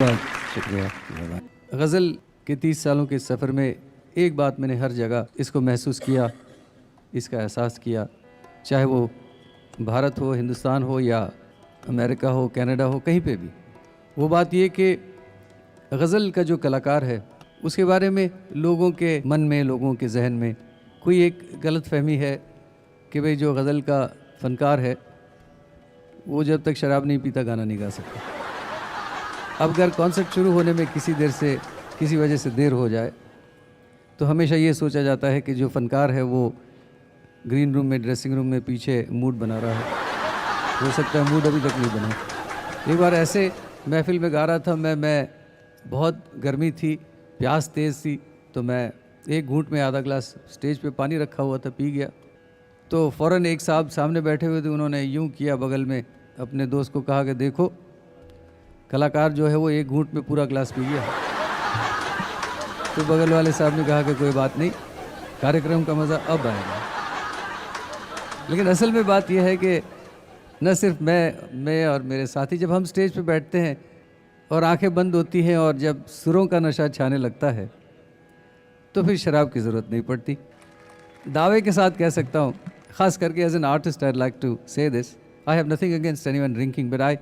शुक्रिया। गज़ल के 30 सालों के सफ़र में एक बात मैंने हर जगह इसको महसूस किया, इसका एहसास किया, चाहे वो भारत हो, हिंदुस्तान हो या अमेरिका हो, कनाडा हो, कहीं पे भी। वो बात ये कि गज़ल का जो कलाकार है उसके बारे में लोगों के मन में, लोगों के जहन में कोई एक गलत फहमी है कि भाई जो गज़ल का फ़नकार है वो जब तक शराब नहीं पीता गाना नहीं गा सकता। अब अगर कॉन्सर्ट शुरू होने में किसी वजह से देर हो जाए तो हमेशा ये सोचा जाता है कि जो फ़नकार है वो ग्रीन रूम में, ड्रेसिंग रूम में पीछे मूड बना रहा है। हो सकता है मूड अभी तक नहीं बना। एक बार ऐसे महफिल में गा रहा था मैं बहुत गर्मी थी, प्यास तेज़ थी, तो मैं एक घूंट में आधा ग्लास स्टेज पे पानी रखा हुआ था, पी गया। तो फ़ौरन एक साहब सामने बैठे हुए थे, उन्होंने यूँ किया बगल में, अपने दोस्त को कहा कि देखो कलाकार जो है वो एक घूंट में पूरा ग्लास पी गया। तो बगल वाले साहब ने कहा कि कोई बात नहीं, कार्यक्रम का मज़ा अब आएगा। लेकिन असल में बात यह है कि न सिर्फ मैं और मेरे साथी जब हम स्टेज पे बैठते हैं और आंखें बंद होती हैं और जब सुरों का नशा छाने लगता है तो फिर शराब की ज़रूरत नहीं पड़ती। दावे के साथ कह सकता हूँ, ख़ास करके as an artist I like to say this, I have nothing against anyone drinking, but I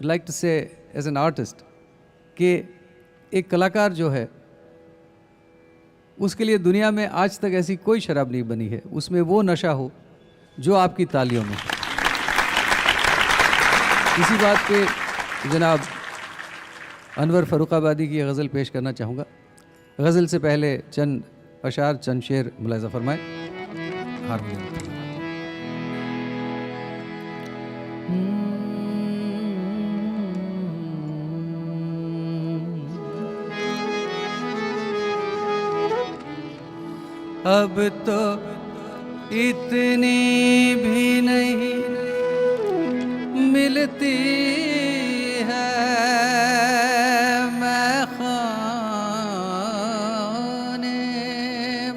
like to say as an artist कि एक कलाकार जो है उसके लिए दुनिया में आज तक ऐसी कोई शराब नहीं बनी है उसमें वो नशा हो जो आपकी तालियों में। इसी बात पे जनाब अनवर फरुखाबादी की गज़ल पेश करना चाहूँगा। गज़ल से पहले चंद अशार, चंद शेर मुलाज़ा फरमाएं। हारमोनियम। अब तो इतनी भी नहीं मिलती है मैं खाने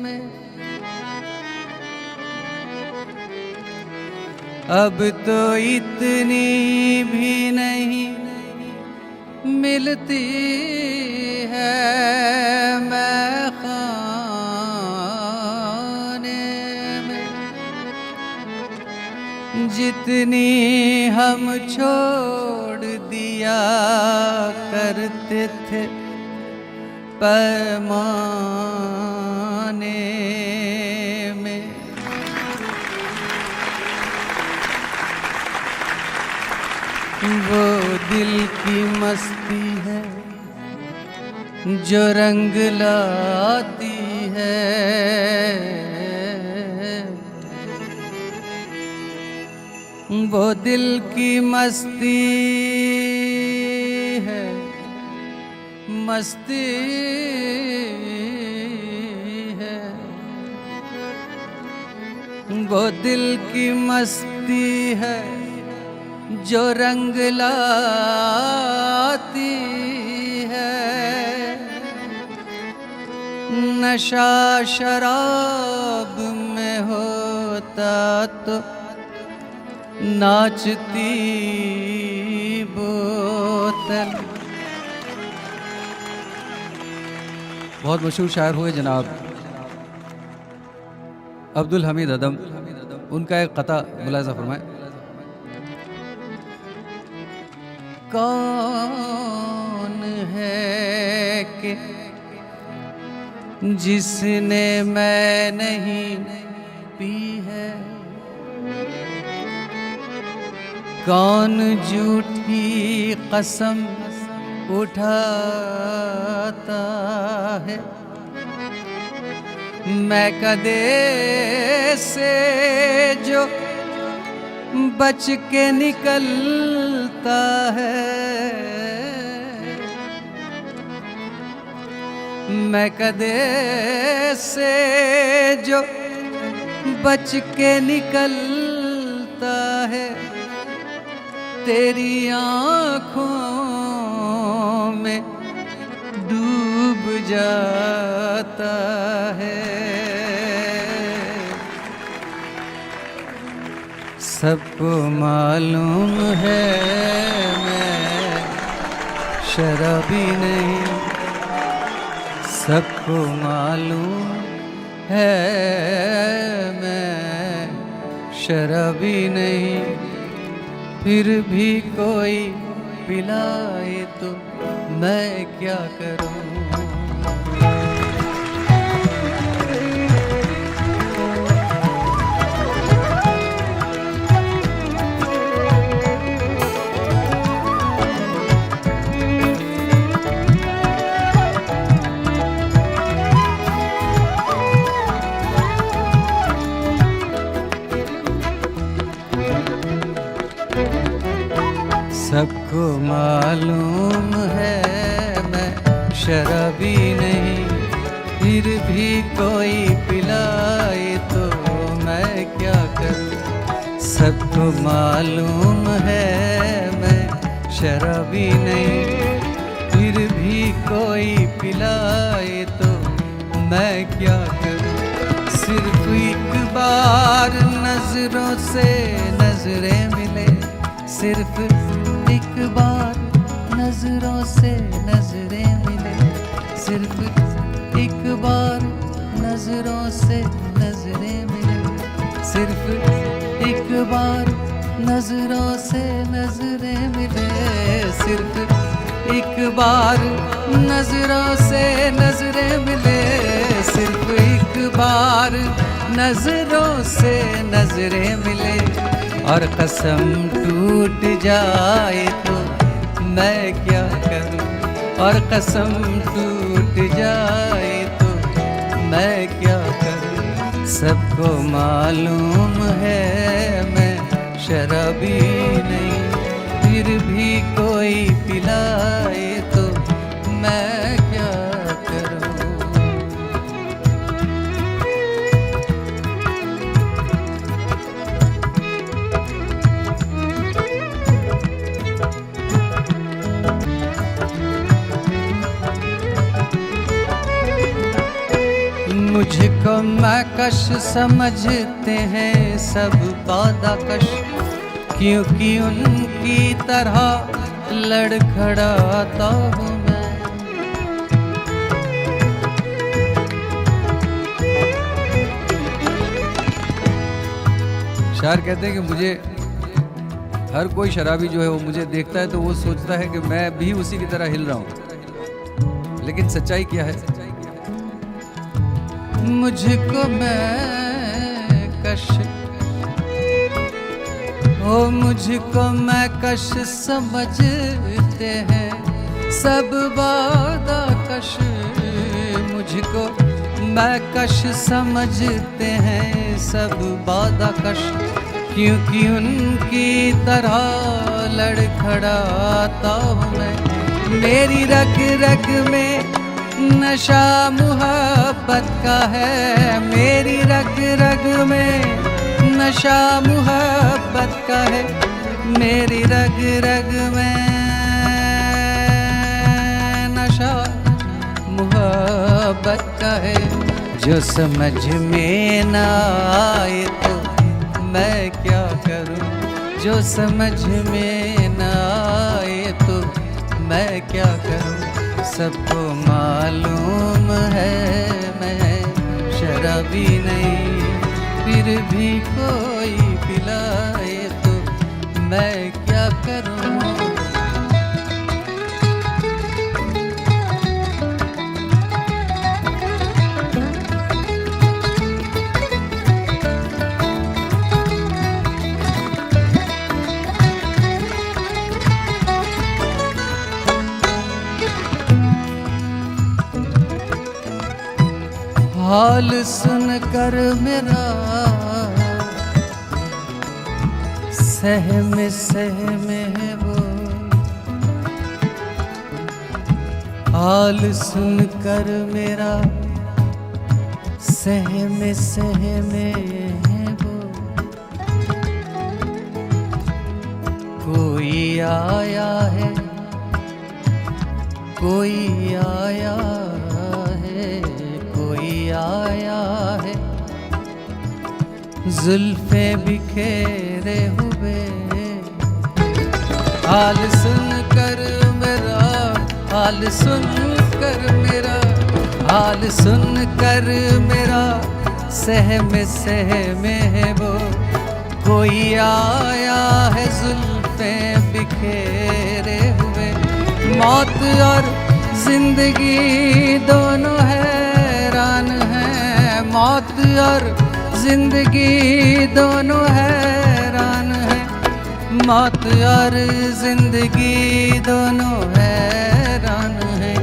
में, अब तो इतनी भी नहीं मिलती है मैं जितनी हम छोड़ दिया करते थे पैमाने में। वो दिल की मस्ती है जो रंग लाती है, वो दिल की मस्ती है, मस्ती है, वो दिल की मस्ती है जो रंग लाती है। नशा शराब में होता तो नाचती बोतल। बहुत मशहूर शायर हुए जनाब अब्दुल हमीद अदम, उनका एक कता मुलाज़ा फरमाएं। कौन है कि जिसने मैं नहीं पी है, कौन झूठी कसम उठाता है। मैं कदे से जो बच के निकलता है, मैं कदे से जो बच के निकलता है, तेरी आँखों में डूब जाता है। सबको मालूम है मैं शराबी नहीं, सबको मालूम है मैं शराबी नहीं, फिर भी कोई पिलाए तो मैं क्या करूं। सबको मालूम है मैं शराबी नहीं, फिर भी कोई पिलाए तो मैं क्या करूं। सबको मालूम है मैं शराबी नहीं, फिर भी कोई पिलाए तो मैं क्या करूं। सिर्फ एक बार नजरों से नजरें मिले, सिर्फ एक बार नजरों से नजरें मिले, सिर्फ एक बार नजरों से नजरें मिले, सिर्फ एक बार नजरों से नजरें मिले, सिर्फ एक बार नजरों से नजरें मिले, सिर्फ एक बार नजरों से नजरें मिले, और कसम टूट जाए तो मैं क्या करूं। और कसम टूट जाए तो मैं क्या करूं। सबको मालूम है मैं शराबी नहीं, फिर भी कोई पिलाए तो मैं क्या करूं। मुझको मैकश समझते हैं सब बादाकश, क्योंकि उनकी तरह लड़खड़ाता हूँ मैं। शायर कहते हैं कि मुझे हर कोई शराबी जो है वो मुझे देखता है तो वो सोचता है कि मैं भी उसी की तरह हिल रहा हूँ, लेकिन सच्चाई क्या है। मुझको मैकश, ओ मुझको मैकश समझते हैं सब बादाकश, मुझको मैकश समझते हैं सब बादाकश, क्योंकि उनकी तरह लड़खड़ाता हूँ मैं। मेरी रग रग में नशा मुहब्बत का है, मेरी रग रग में नशा मुहब्बत का है, मेरी रग रग में नशा मुहब्बत का है। जो समझ में ना आए तो मैं क्या करूं, जो समझ में ना आए तो मैं क्या करूं। सबको मालूम है मैं शराबी नहीं, फिर भी कोई पिलाए तो मैं क्या करूं। हाल सुनकर मेरा सहमे सहमे वो, हाल सुनकर मेरा सहमे सहमे वो। कोई आया है, कोई आया है, कोई आया है, जुल्फे बिखेरे हुए। हाल सुनकर मेरा हाल सुन कर मेरा, हाल सुन कर मेरा, सहमे है वो, कोई आया है जुल्फे बिखेरे हुए। मौत और जिंदगी दोनों हैरान हैं, मौत और जिंदगी दोनों हैरान हैं, मौत और जिंदगी दोनों हैरान हैं।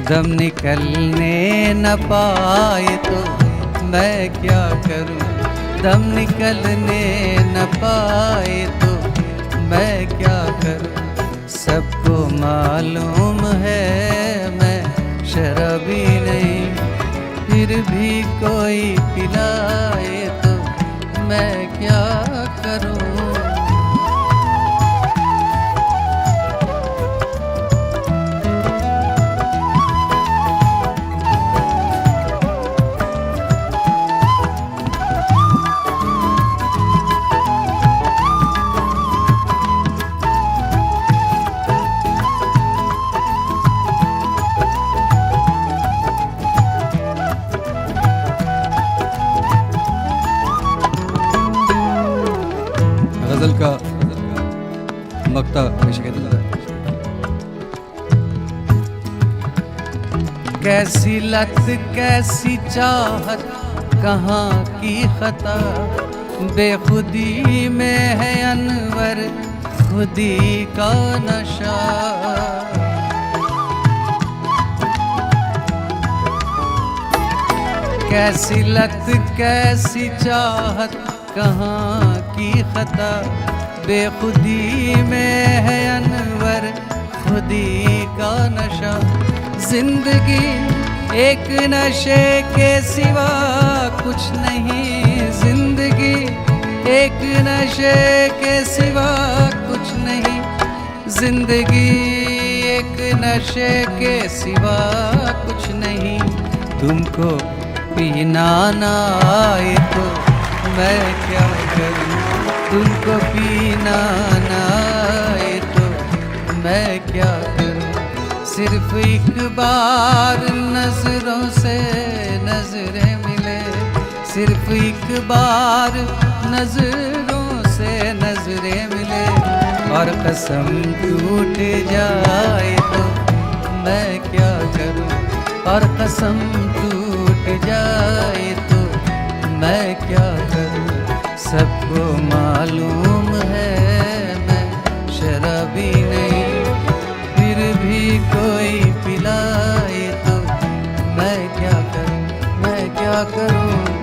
दम निकलने न पाए तो मैं क्या करूं, दम निकलने न पाए तो मैं क्या करूं। सबको मालूम है मैं शराबी नहीं, फिर भी कोई पिलाए तो मैं क्या करूं। गज़ल का मक्ता पेश किया जाता है। कैसी लत कैसी चाहत कहाँ की खता, बेखुदी में है अनवर खुदी का नशा। कैसी लत कैसी चाहत कहाँ की खता, बेखुदी में है अनवर खुदी का नशा। जिंदगी एक नशे के सिवा कुछ नहीं, जिंदगी एक नशे के सिवा कुछ नहीं, जिंदगी एक नशे के सिवा कुछ नहीं। तुमको पीना ना आए तो मैं क्या करूं, तुमको पीना ना आए तो मैं क्या करूं। सिर्फ एक बार नजरों से नजरें मिले, सिर्फ एक बार नजरों से नजरें मिले, और कसम टूट जाए तो मैं क्या करूं, और कसम टूट जाए तो मैं क्या करूं। सबको मालूम है मैं शराबी नहीं, फिर भी कोई पिलाए तो मैं क्या करूं, मैं क्या करूं।